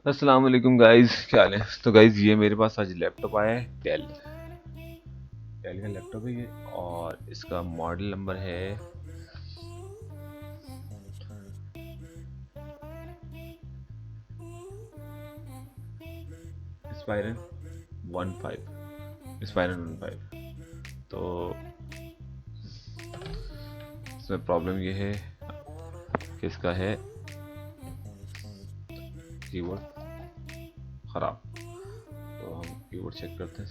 अस्सलाम वालेकुम गाइस, क्या हाल है। तो गाइस ये मेरे पास आज लैपटॉप आया है। डेल का लैपटॉप है ये, और इसका मॉडल नंबर है स्पायरन 15। तो इसमें प्रॉब्लम ये है कि इसका है कीबोर्ड ख़राब। तो हम कीबोर्ड चेक करते हैं।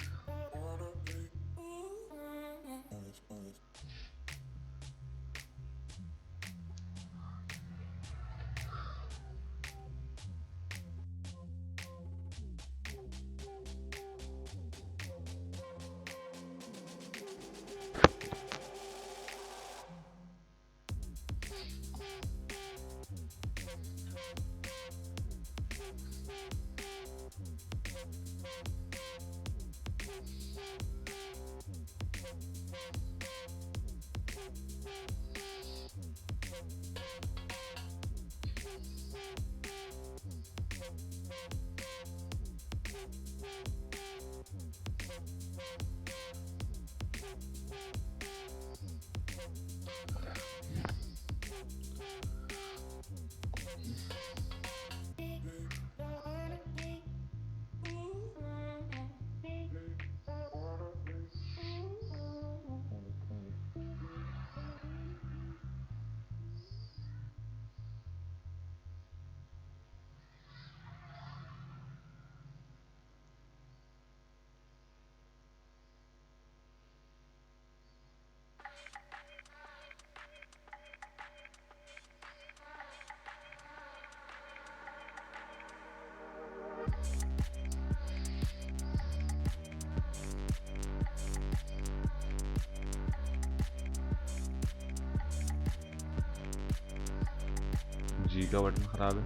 जी का बटन ख़राब है।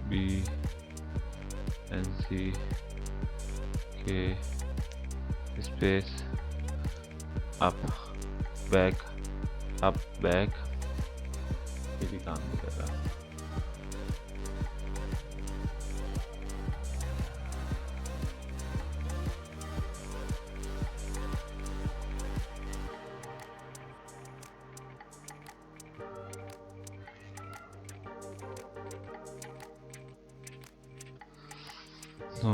बी एन सी के space up back up back, ये भी काम नहीं कर रहा। तो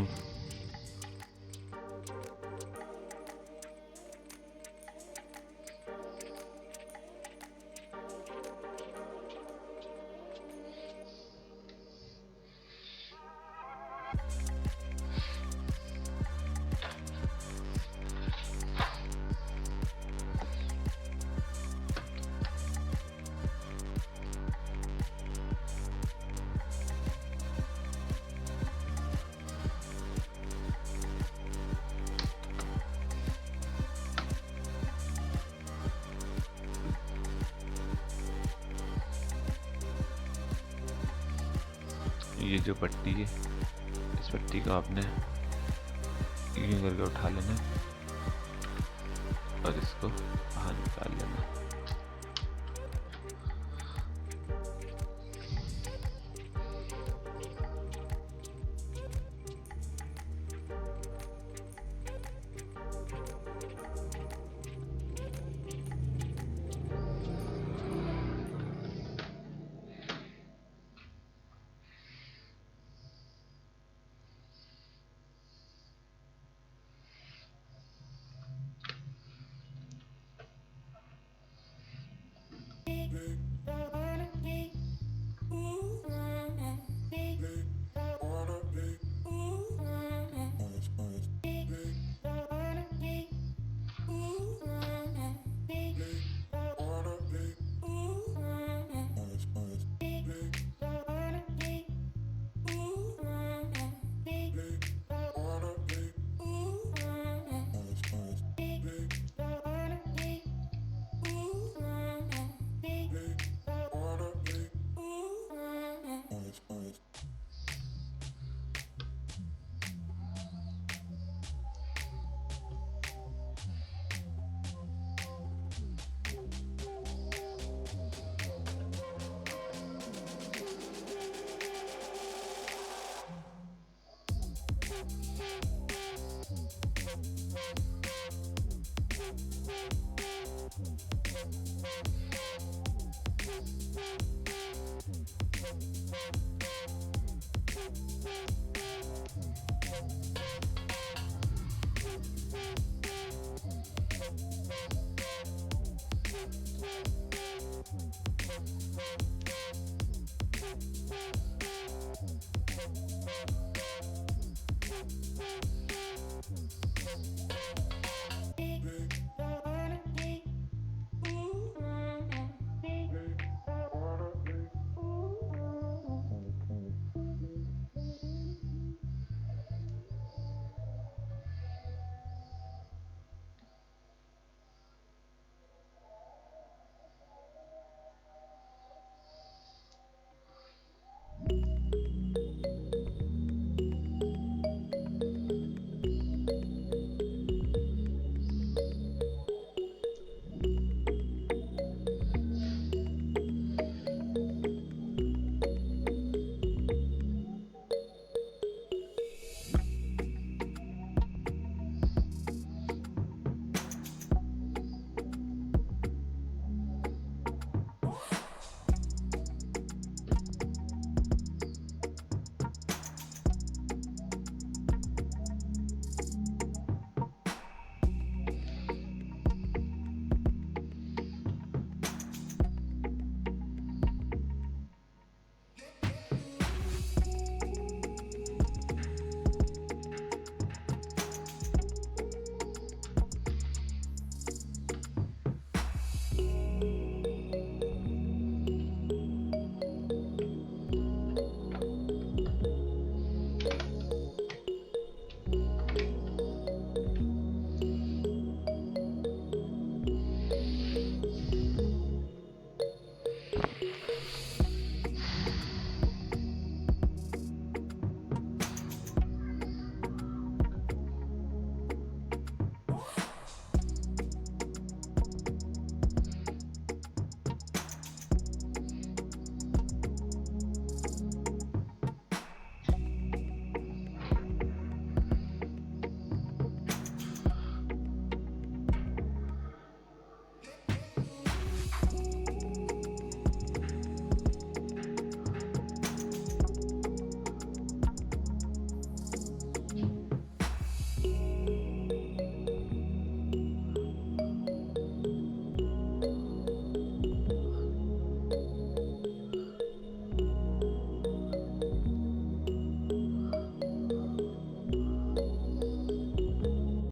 ये जो पट्टी है, इस पट्टी को आपने यूं करके उठा लेना है और इसको बाहर निकाल लेना है।